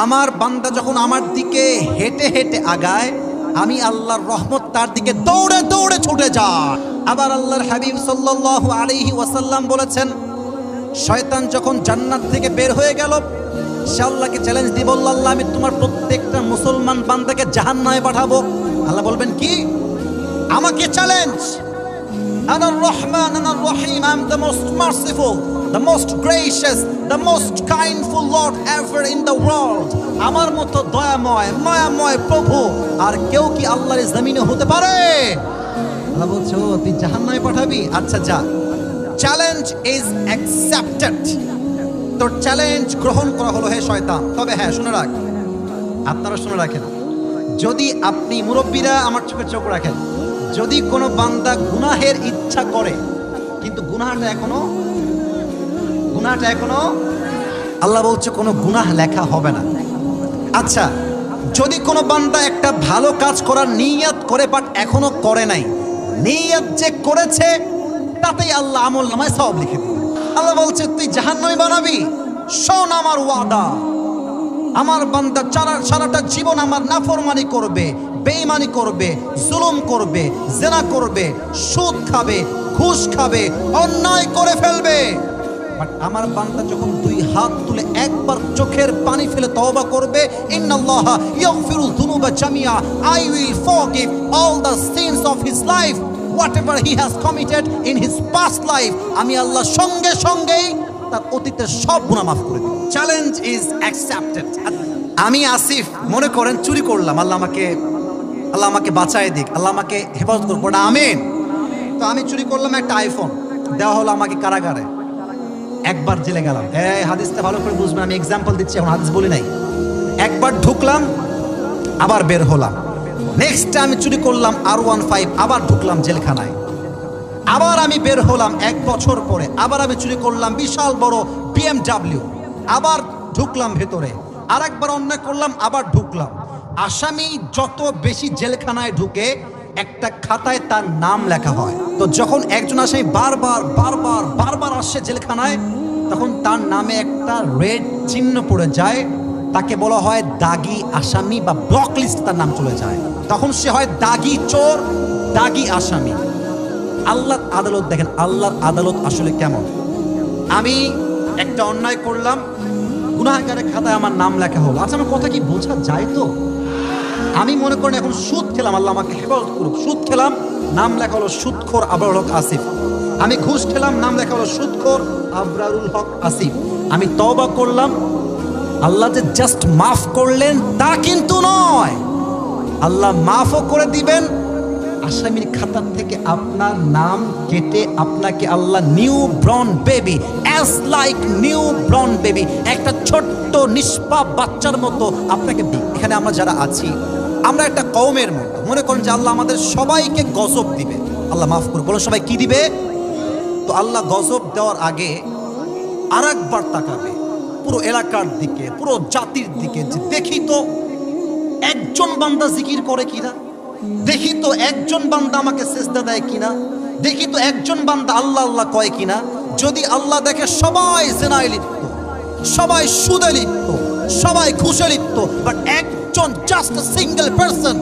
আমার বান্দা যখন আমার দিকে হেঁটে হেঁটে আগায়, আমি আল্লাহর রহমত তার দিকে দৌড়ে দৌড়ে ছুটে যায়। আবার আল্লাহর হাবিব সাল্লাল্লাহু আলাইহি ওয়াসাল্লাম বলেছেন, শয়তান যখন জান্নাত থেকে বের হয়ে গেল, সে আল্লাহকে চ্যালেঞ্জ দিয়ে বলল, আল্লাহ আমি তোমার প্রত্যেকটা মুসলমান বান্দাকে জাহান্নামে পাঠাবো। আল্লাহ বলবেন কি? আমাকে চ্যালেঞ্জ। আনার রহমান আনার রহিম, I am the most merciful, the most gracious, the most kindful Lord ever in the world. আমার মতো দয়াময় মায়াময় প্রভু আর কেউ কি আল্লাহর জমিনে হতে পারে? আল্লাহ বলছে, ও তুই জাহান্নামে পাঠাবি? আচ্ছা যা, চ্যালেঞ্জ ইজ অ্যাকসেপ্টেড। তোর চ্যালেঞ্জ গ্রহণ করা হলো হে শয়তান। তবে হ্যাঁ, শুনে রাখ, আপনারা শুনে রাখেন, যদি আপনি মুরব্বীরা আমার চোখে চোখ রাখেন, যদি কোনো বান্দা গুনাহের ইচ্ছা করে কিন্তু গুনাহটা এখনো আল্লাহ বলছে কোনো গুনাহ লেখা হবে না। আচ্ছা, যদি কোনো বান্দা একটা ভালো কাজ করার নিয়ত করে বাট এখনো করে নাই, নিয়ত যে করেছে তাতেই আল্লাহ আমল নামায় সওয়াব লিখে দিবে। আল্লাহ বলছে তুই জাহান্নামী বানাবি? শোন আমার ওয়াদা, আমার বান্দা সারাটা জীবন আমার নাফরমানি করবে, বেঈমানি করবে, জুলুম করবে, জিনা করবে, সুদ খাবে, ঘুষ খাবে, অন্যায় করে ফেলবে, বাট আমার বান্দা যখন দুই হাত তুলে একবার চোখের পানি ফেলে তওবা করবে, ইন্নাল্লাহা ইয়াগফিরুয যুনুবা জামিআ, I will forgive all the sins of his life whatever he has committed in his past life. আমি আল্লাহ সঙ্গে সঙ্গেই তার অতীতের সব গুনাহ মাফ করে দিই। Challenge is accepted. আমি আসিফ মনে করেন চুরি করলাম, আল্লাহ আমাকে বাঁচায় দিক, আল্লাহ আমাকে হেফাজত করুক, ওটা আমিন। তো আমি চুরি করলাম একটা আইফোন, দেওয়া হলো আমাকে কারাগারে, একবার জেলে গেলাম। এই হাদিসটা ভালো করে বুঝবেন, আমি এক্সাম্পল দিচ্ছি, এখন হাদিস বলি নাই। একবার ঢুকলাম, আবার বের হলাম। নেক্সট আমি চুরি করলাম R15, আবার ঢুকলাম জেলখানায়। আবার আমি বের হলাম 1 বছর পরে, আবার আমি চুরি করলাম বিশাল বড় BMW, আবার ঢুকলাম ভেতরে। আর একবার অন্যায় করলাম, আবার ঢুকলাম। আসামি যত বেশি জেলখানায় ঢুকে একটা খাতায় তার নাম লেখা হয়। তো যখন একজন আসামি বারবার আসছে জেলখানায়, তখন তার নামে একটা রেড চিহ্ন পড়ে যায়, তাকে বলা হয় দাগি আসামি বা ব্লক লিস্ট, তার নাম চলে যায়। তখন সে হয় দাগি চোর, দাগি আসামি। আল্লাহর আদালত দেখেন, আল্লাহর আদালত আসলে কেমন। আমি একটা অন্যায় করলাম, গুনাহগারের খাতায় আমার নাম লেখা হলো। আচ্ছা, আমার কথা কি বোঝা যায়? তো আমি মনে করেন এখন সুদ খেলাম, আল্লাহ আমাকে হেফাজত করুক, সুদ খেলাম, নাম লেখা হলো সুদখোর আবরারুল হক আসিফ। আমি ঘুষ খেলাম, নাম লেখা হলো সুদখোর আবরারুল হক আসিফ। আমি তওবা করলাম, আল্লাহ যে জাস্ট মাফ করলেন তা কিন্তু নয়, আল্লাহ মাফও করে দিবেন, আসামির খাতা থেকে আপনার নাম কেটে আপনাকে Allah new born baby, as like new born baby, একটা ছোট্ট নিষ্পাপ বাচ্চার মতো আপনাকে। এখানে আমরা যারা আছি, আমরা একটা কওমের মতো। মনে করেন যে আল্লাহ আমাদের সবাইকে গজব দিবে, আল্লাহ মাফ করুন, বলো সবাই কি দিবে? তো আল্লাহ গজব দেওয়ার আগে আরেকবার তাকাবে পুরো এলাকার দিকে, পুরো জাতির দিকে, যে দেখি তো একজন বান্দা জিকির করে কিনা, দেখি তো একজন বান্দা আমাকে সিজদা দেয় কিনা, দেখি তো একজন বান্দা আল্লাহ আল্লাহ কয় কিনা। যদি আল্লাহ দেখে সবাই জিনায় লিপ্ত, সবাই সুদে লিপ্ত, সবাই ঘুষে লিপ্ত, বাট একজন just a single person,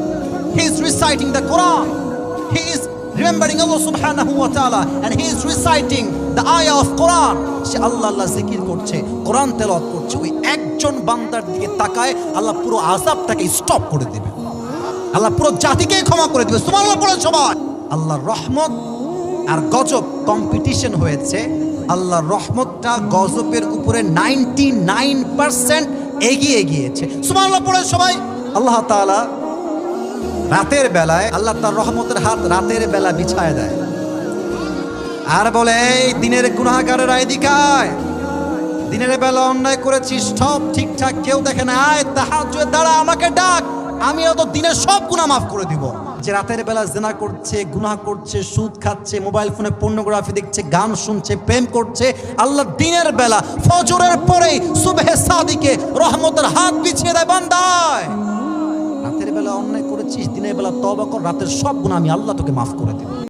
he is reciting the Quran, he is remembering Allah subhanahu wa ta'ala and he is reciting the ayah of Quran, সে আল্লাহ আল্লাহ জিকির করছে, কোরআন তেলাওয়াত করছে, ওই একজন বান্দার দিকে তাকায় আল্লাহ পুরো আযাবটাকে স্টপ করে দিবে, আল্লাহ পুরো জাতিকে ক্ষমা করে দিবে। সুবহানাল্লাহ পড়ে সবাই। আল্লাহর রহমত আর গজব কম্পিটিশন হয়েছে, আল্লাহর রহমতটা গজবের উপরে 99% এগিয়ে গিয়েছে। সুবহানাল্লাহ পড়ে সবাই। আল্লাহ তাআলা রাতের বেলায়, আল্লাহ তার রহমতের হাত রাতের বেলা বিছায় দেয় আর বলে, এই দিনের গুনাহগারেরা এদিকে আয়, দিনের বেলা অন্যায় করেছিস, সব ঠিকঠাক কেউ দেখে না, আয় তাহাজ্জুদের দ্বারা আমাকে ডাক, আমি তো দিনের সব গুনাহ মাফ করে দিব। যে রাতের বেলা জিনা করছে, গুনাহ করছে, সুদ খাচ্ছে, মোবাইল ফোনে পর্নোগ্রাফি দেখছে, গান শুনছে, প্রেম করছে, আল্লাহ দিনের বেলা ফজরের পরেই সুবহে সাদিকে রহমতের হাত বিছিয়ে দেয়, বান্দায় রাতের বেলা অন্যায় করেছিস, দিনের বেলা তওবা কর, রাতের সব গুনাহ আমি আল্লাহ তোকে মাফ করে দেব।